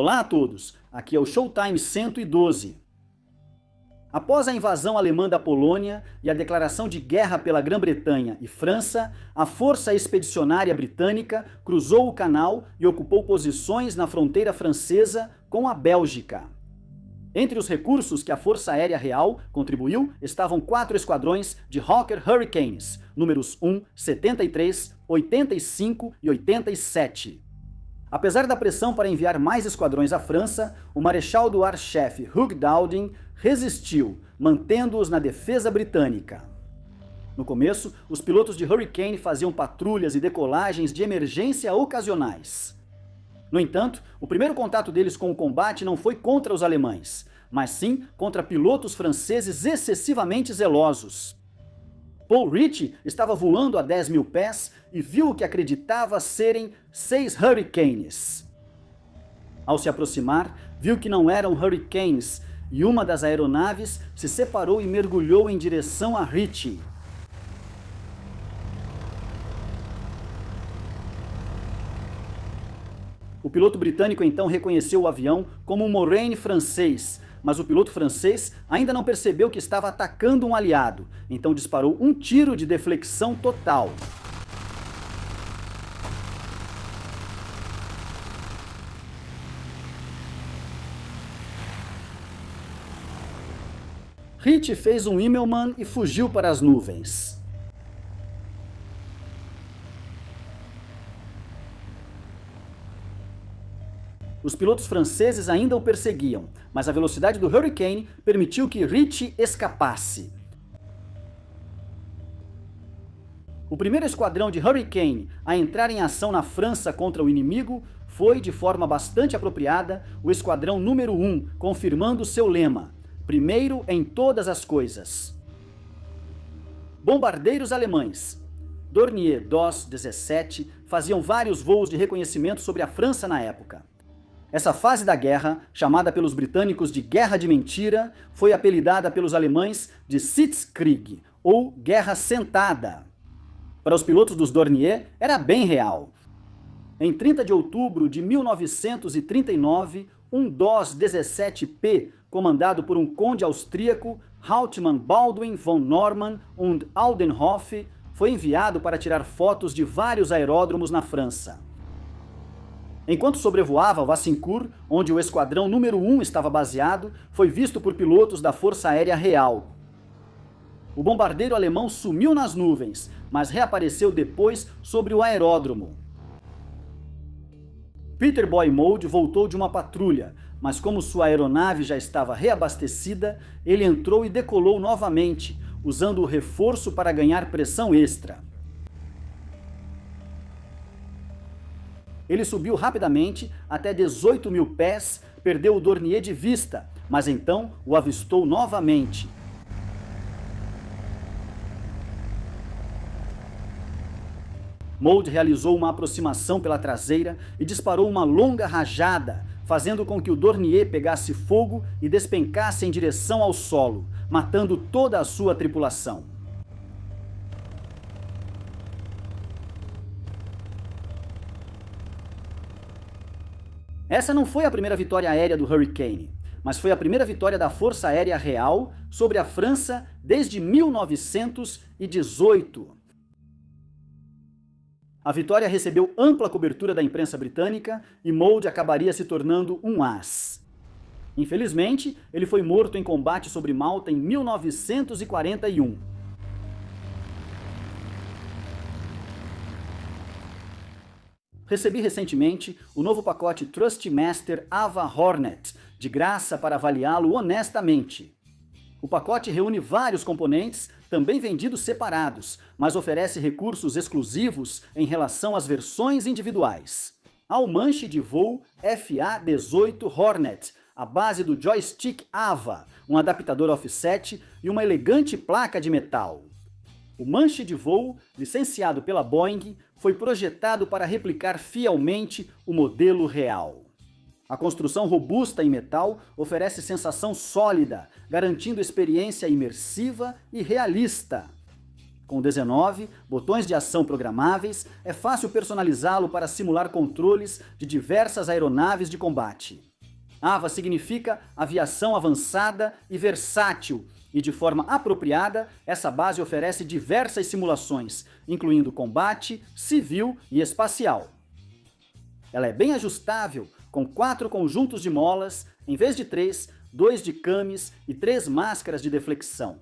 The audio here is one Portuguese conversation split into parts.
Olá a todos, aqui é o Showtime 112. Após a invasão alemã da Polônia e a declaração de guerra pela Grã-Bretanha e França, a Força Expedicionária Britânica cruzou o canal e ocupou posições na fronteira francesa com a Bélgica. Entre os recursos que a Força Aérea Real contribuiu estavam 4 esquadrões de Hawker Hurricanes, números 1, 73, 85 e 87. Apesar da pressão para enviar mais esquadrões à França, o Marechal do Ar-Chefe Hugh Dowding resistiu, mantendo-os na defesa britânica. No começo, os pilotos de Hurricane faziam patrulhas e decolagens de emergência ocasionais. No entanto, o primeiro contato deles com o combate não foi contra os alemães, mas sim contra pilotos franceses excessivamente zelosos. Paul Ritchie estava voando a 10 mil pés e viu o que acreditava serem 6 Hurricanes. Ao se aproximar, viu que não eram Hurricanes e uma das aeronaves se separou e mergulhou em direção a Ritchie. O piloto britânico então reconheceu o avião como um Morane francês, mas o piloto francês ainda não percebeu que estava atacando um aliado, então disparou um tiro de deflexão total. Ritchie fez um Immelmann e fugiu para as nuvens. Os pilotos franceses ainda o perseguiam, mas a velocidade do Hurricane permitiu que Ritchie escapasse. O primeiro esquadrão de Hurricane a entrar em ação na França contra o inimigo foi, de forma bastante apropriada, o esquadrão número 1, confirmando seu lema: primeiro em todas as coisas. Bombardeiros alemães. Dornier DOS 17 faziam vários voos de reconhecimento sobre a França na época. Essa fase da guerra, chamada pelos britânicos de Guerra de Mentira, foi apelidada pelos alemães de Sitzkrieg, ou Guerra Sentada. Para os pilotos dos Dornier, era bem real. Em 30 de outubro de 1939, um DOS 17P, comandado por um conde austríaco, Hauptmann Baldwin von Normann und Aldenhoff, foi enviado para tirar fotos de vários aeródromos na França. Enquanto sobrevoava Wassincourt, onde o esquadrão número 1 estava baseado, foi visto por pilotos da Força Aérea Real. O bombardeiro alemão sumiu nas nuvens, mas reapareceu depois sobre o aeródromo. Peter Boy Mould voltou de uma patrulha, mas como sua aeronave já estava reabastecida, ele entrou e decolou novamente, usando o reforço para ganhar pressão extra. Ele subiu rapidamente até 18 mil pés, perdeu o Dornier de vista, mas então o avistou novamente. Mould realizou uma aproximação pela traseira e disparou uma longa rajada, fazendo com que o Dornier pegasse fogo e despencasse em direção ao solo, matando toda a sua tripulação. Essa não foi a primeira vitória aérea do Hurricane, mas foi a primeira vitória da Força Aérea Real sobre a França desde 1918. A vitória recebeu ampla cobertura da imprensa britânica e Mould acabaria se tornando um as. Infelizmente, ele foi morto em combate sobre Malta em 1941. Recebi recentemente o novo pacote Thrustmaster Ava Hornet, de graça para avaliá-lo honestamente. O pacote reúne vários componentes, também vendidos separados, mas oferece recursos exclusivos em relação às versões individuais. Há o manche de voo FA-18 Hornet, a base do joystick Ava, um adaptador offset e uma elegante placa de metal. O manche de voo, licenciado pela Boeing, foi projetado para replicar fielmente o modelo real. A construção robusta em metal oferece sensação sólida, garantindo experiência imersiva e realista. Com 19 botões de ação programáveis, é fácil personalizá-lo para simular controles de diversas aeronaves de combate. AVA significa aviação avançada e versátil, e de forma apropriada, essa base oferece diversas simulações, incluindo combate, civil e espacial. Ela é bem ajustável, com 4 conjuntos de molas, em vez de 3, 2 de cames e 3 máscaras de deflexão.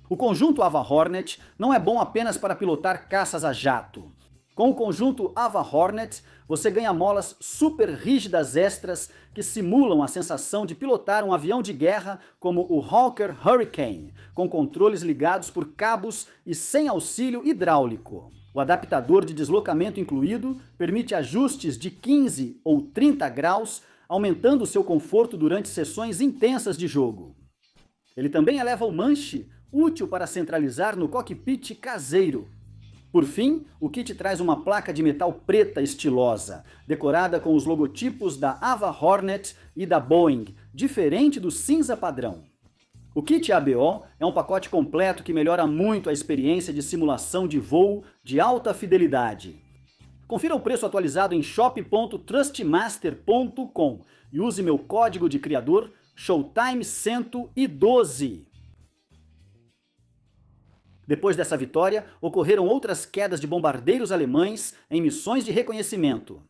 O conjunto AVA Hornet não é bom apenas para pilotar caças a jato. Com o conjunto AVA Hornet, você ganha molas super rígidas extras que simulam a sensação de pilotar um avião de guerra como o Hawker Hurricane, com controles ligados por cabos e sem auxílio hidráulico. O adaptador de deslocamento incluído permite ajustes de 15 ou 30 graus, aumentando seu conforto durante sessões intensas de jogo. Ele também eleva o manche, útil para centralizar no cockpit caseiro. Por fim, o kit traz uma placa de metal preta estilosa, decorada com os logotipos da AVA Hornet e da Boeing, diferente do cinza padrão. O kit ABO é um pacote completo que melhora muito a experiência de simulação de voo de alta fidelidade. Confira o preço atualizado em shop.trustmaster.com e use meu código de criador Showtime112. Depois dessa vitória, ocorreram outras quedas de bombardeiros alemães em missões de reconhecimento.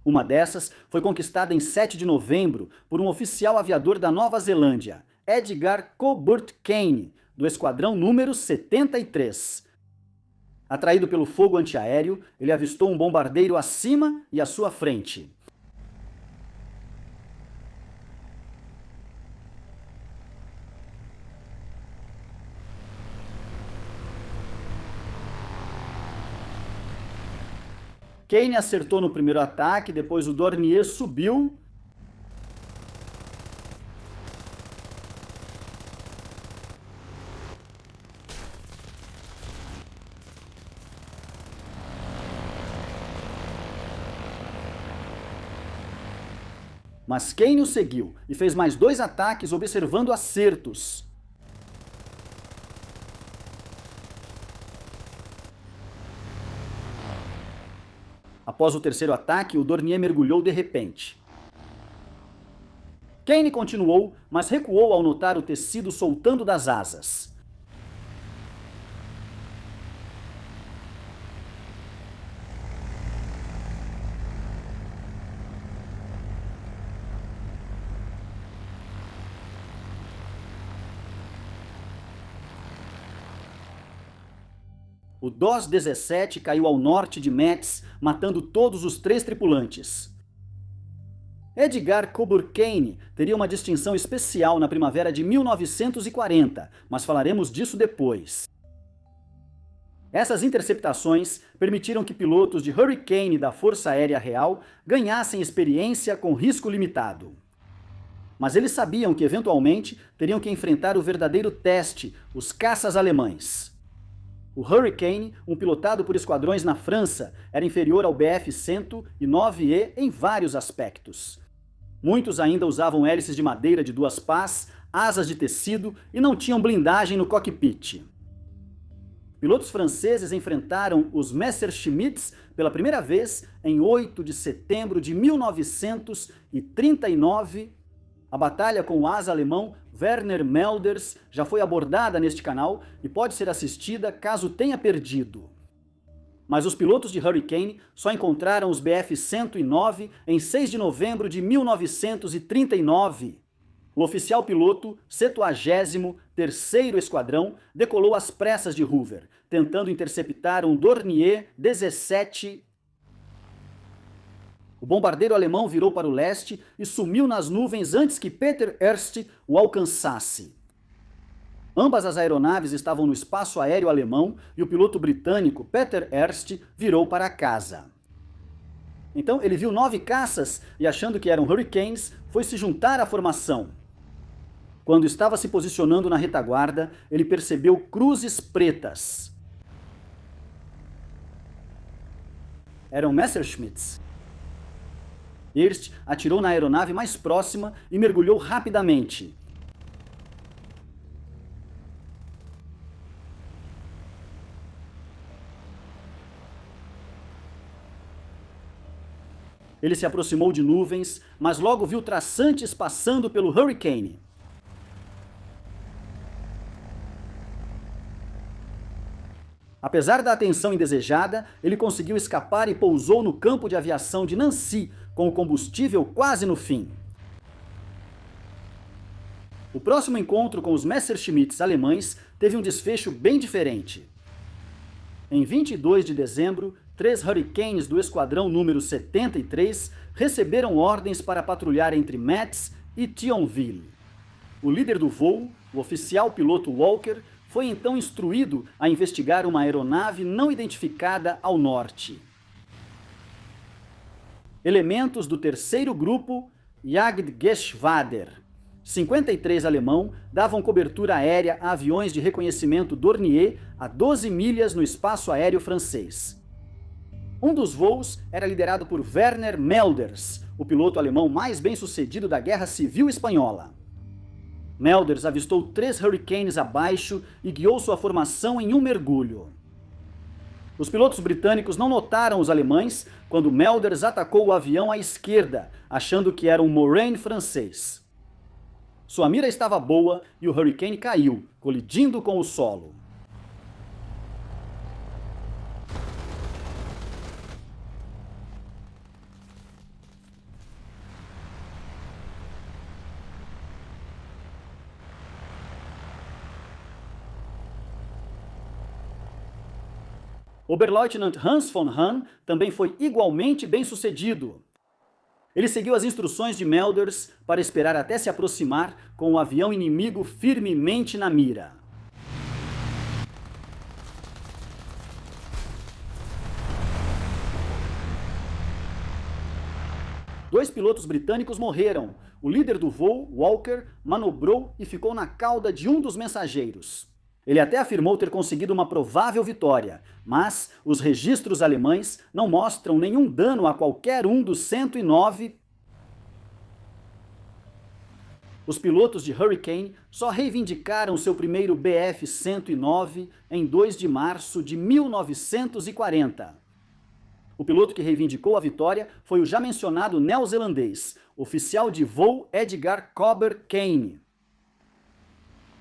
Uma dessas foi conquistada em 7 de novembro por um oficial aviador da Nova Zelândia, Edgar Coburn-Kane, do esquadrão número 73. Atraído pelo fogo antiaéreo, ele avistou um bombardeiro acima e à sua frente. Kane acertou no primeiro ataque, depois o Dornier subiu. Mas Kane o seguiu e fez mais 2 ataques observando acertos. Após o terceiro ataque, o Dornier mergulhou de repente. Kane continuou, mas recuou ao notar o tecido soltando das asas. O DOS-17 caiu ao norte de Metz, matando todos os 3 tripulantes. Edgar Coburn-Kane teria uma distinção especial na primavera de 1940, mas falaremos disso depois. Essas interceptações permitiram que pilotos de Hurricane da Força Aérea Real ganhassem experiência com risco limitado. Mas eles sabiam que, eventualmente, teriam que enfrentar o verdadeiro teste, os caças alemães. O Hurricane, um pilotado por esquadrões na França, era inferior ao Bf-109E em vários aspectos. Muitos ainda usavam hélices de madeira de 2 pás, asas de tecido e não tinham blindagem no cockpit. Pilotos franceses enfrentaram os Messerschmitts pela primeira vez em 8 de setembro de 1939. A batalha com o asa alemão Werner Melders já foi abordada neste canal e pode ser assistida caso tenha perdido. Mas os pilotos de Hurricane só encontraram os Bf-109 em 6 de novembro de 1939. O oficial piloto, 73º Esquadrão, decolou às pressas de Hoover, tentando interceptar um Dornier 17. O bombardeiro alemão virou para o leste e sumiu nas nuvens antes que Peter Erst o alcançasse. Ambas as aeronaves estavam no espaço aéreo alemão e o piloto britânico Peter Erst virou para casa. Então ele viu 9 caças e, achando que eram Hurricanes, foi se juntar à formação. Quando estava se posicionando na retaguarda, ele percebeu cruzes pretas. Eram Messerschmitts. Erst atirou na aeronave mais próxima e mergulhou rapidamente. Ele se aproximou de nuvens, mas logo viu traçantes passando pelo Hurricane. Apesar da atenção indesejada, ele conseguiu escapar e pousou no campo de aviação de Nancy, com o combustível quase no fim. O próximo encontro com os Messerschmitts alemães teve um desfecho bem diferente. Em 22 de dezembro, 3 Hurricanes do esquadrão número 73 receberam ordens para patrulhar entre Metz e Thionville. O líder do voo, o oficial piloto Walker, foi então instruído a investigar uma aeronave não identificada ao norte. Elementos do terceiro grupo Jagdgeschwader 53 alemão davam cobertura aérea a aviões de reconhecimento Dornier a 12 milhas no espaço aéreo francês. Um dos voos era liderado por Werner Melders, o piloto alemão mais bem-sucedido da Guerra Civil Espanhola. Melders avistou 3 Hurricanes abaixo e guiou sua formação em um mergulho. Os pilotos britânicos não notaram os alemães quando Melders atacou o avião à esquerda, achando que era um Morane francês. Sua mira estava boa e o Hurricane caiu, colidindo com o solo. Oberleutnant Hans von Hahn também foi igualmente bem-sucedido. Ele seguiu as instruções de Melders para esperar até se aproximar com o avião inimigo firmemente na mira. Dois pilotos britânicos morreram. O líder do voo, Walker, manobrou e ficou na cauda de um dos mensageiros. Ele até afirmou ter conseguido uma provável vitória, mas os registros alemães não mostram nenhum dano a qualquer um dos 109. Os pilotos de Hurricane só reivindicaram seu primeiro Bf-109 em 2 de março de 1940. O piloto que reivindicou a vitória foi o já mencionado neozelandês, oficial de voo Edgar Cobber Kane.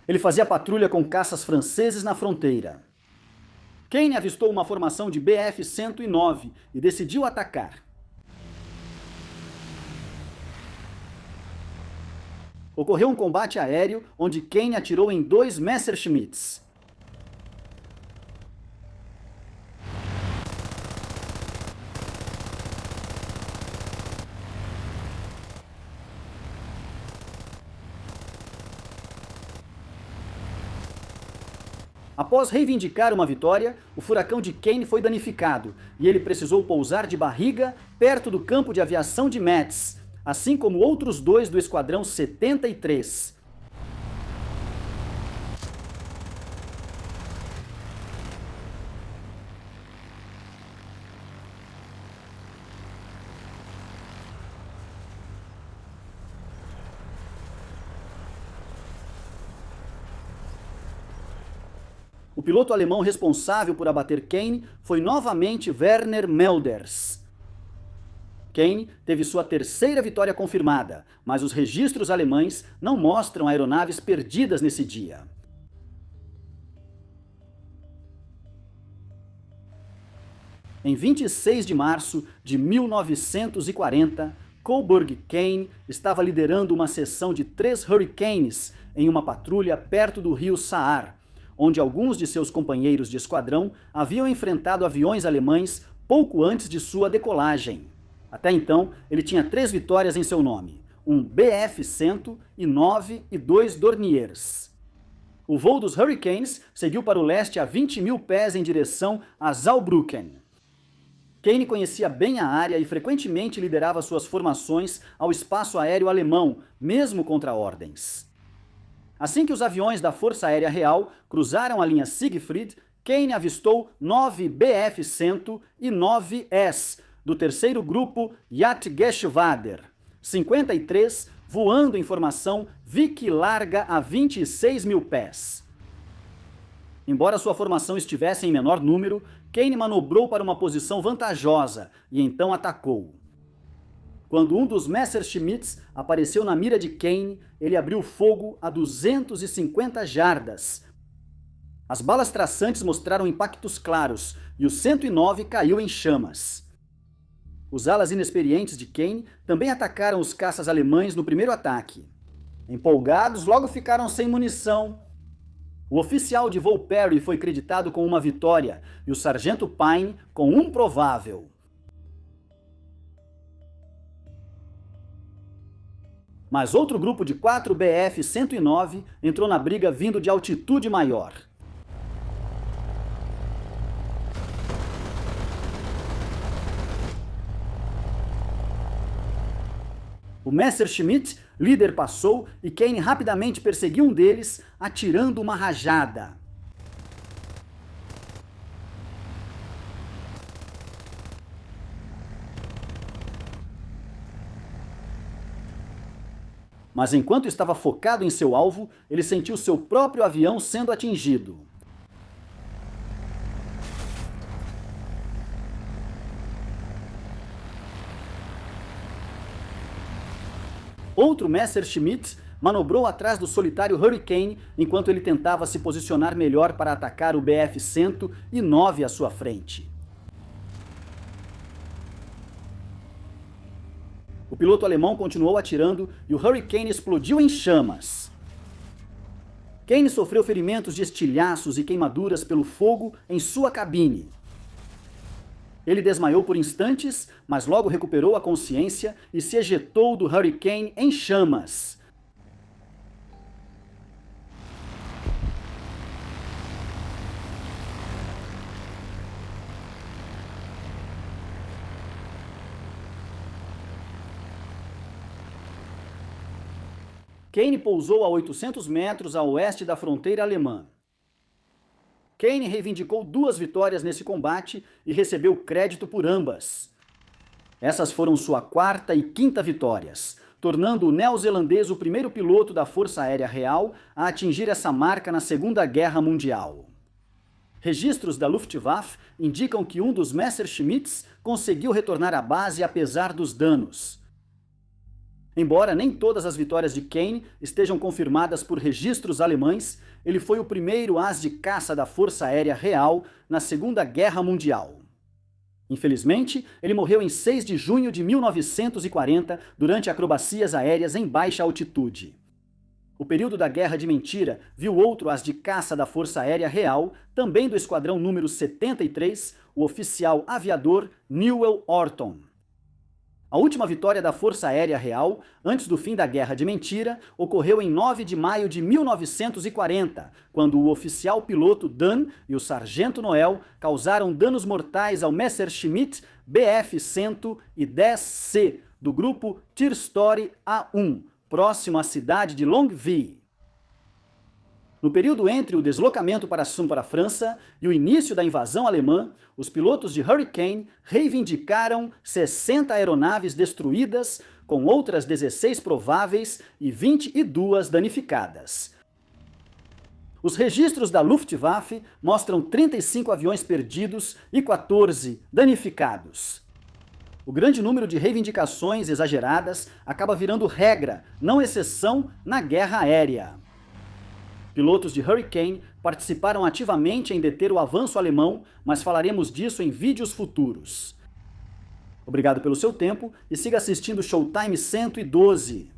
Ele fazia patrulha com caças franceses na fronteira. Kane avistou uma formação de Bf-109 e decidiu atacar. Ocorreu um combate aéreo onde Kane atirou em 2 Messerschmitts. Após reivindicar uma vitória, o furacão de Kane foi danificado e ele precisou pousar de barriga perto do campo de aviação de Metz, assim como outros 2 do esquadrão 73. O piloto alemão responsável por abater Kane foi novamente Werner Melders. Kane teve sua terceira vitória confirmada, mas os registros alemães não mostram aeronaves perdidas nesse dia. Em 26 de março de 1940, Coburg Kane estava liderando uma seção de 3 Hurricanes em uma patrulha perto do rio Saar, onde alguns de seus companheiros de esquadrão haviam enfrentado aviões alemães pouco antes de sua decolagem. Até então, ele tinha 3 vitórias em seu nome, um Bf-109 e 2 Dorniers. O voo dos Hurricanes seguiu para o leste a 20 mil pés em direção a Saarbrücken. Kane conhecia bem a área e frequentemente liderava suas formações ao espaço aéreo alemão, mesmo contra ordens. Assim que os aviões da Força Aérea Real cruzaram a linha Siegfried, Kane avistou 9 Bf-100 e 9 S, do terceiro grupo Jagdgeschwader, 53, voando em formação Vick larga a 26 mil pés. Embora sua formação estivesse em menor número, Kane manobrou para uma posição vantajosa e então atacou. Quando um dos Messerschmitts apareceu na mira de Kane, ele abriu fogo a 250 jardas. As balas traçantes mostraram impactos claros e o 109 caiu em chamas. Os alas inexperientes de Kane também atacaram os caças alemães no primeiro ataque. Empolgados, logo ficaram sem munição. O oficial de voo Perry foi creditado com uma vitória e o sargento Pine com um provável. Mas outro grupo de 4 Bf-109 entrou na briga vindo de altitude maior. O Messerschmitt, líder, passou e Kane rapidamente perseguiu um deles, atirando uma rajada. Mas enquanto estava focado em seu alvo, ele sentiu seu próprio avião sendo atingido. Outro Messerschmitt manobrou atrás do solitário Hurricane enquanto ele tentava se posicionar melhor para atacar o Bf-109 à sua frente. O piloto alemão continuou atirando e o Hurricane explodiu em chamas. Kane sofreu ferimentos de estilhaços e queimaduras pelo fogo em sua cabine. Ele desmaiou por instantes, mas logo recuperou a consciência e se ejetou do Hurricane em chamas. Kane pousou a 800 metros a oeste da fronteira alemã. Kane reivindicou 2 vitórias nesse combate e recebeu crédito por ambas. Essas foram sua 4ª e 5ª vitórias, tornando o neozelandês o primeiro piloto da Força Aérea Real a atingir essa marca na Segunda Guerra Mundial. Registros da Luftwaffe indicam que um dos Messerschmitts conseguiu retornar à base apesar dos danos. Embora nem todas as vitórias de Kane estejam confirmadas por registros alemães, ele foi o primeiro as de caça da Força Aérea Real na Segunda Guerra Mundial. Infelizmente, ele morreu em 6 de junho de 1940 durante acrobacias aéreas em baixa altitude. O período da Guerra de Mentira viu outro as de caça da Força Aérea Real, também do Esquadrão número 73, o oficial aviador Newell Orton. A última vitória da Força Aérea Real, antes do fim da Guerra de Mentira, ocorreu em 9 de maio de 1940, quando o oficial piloto Dunn e o sargento Noel causaram danos mortais ao Messerschmitt Bf-110C, do grupo Tir Story A1, próximo à cidade de Longwy. No período entre o deslocamento para a França e o início da invasão alemã, os pilotos de Hurricane reivindicaram 60 aeronaves destruídas, com outras 16 prováveis e 22 danificadas. Os registros da Luftwaffe mostram 35 aviões perdidos e 14 danificados. O grande número de reivindicações exageradas acaba virando regra, não exceção, na guerra aérea. Pilotos de Hurricane participaram ativamente em deter o avanço alemão, mas falaremos disso em vídeos futuros. Obrigado pelo seu tempo e siga assistindo Showtime 112.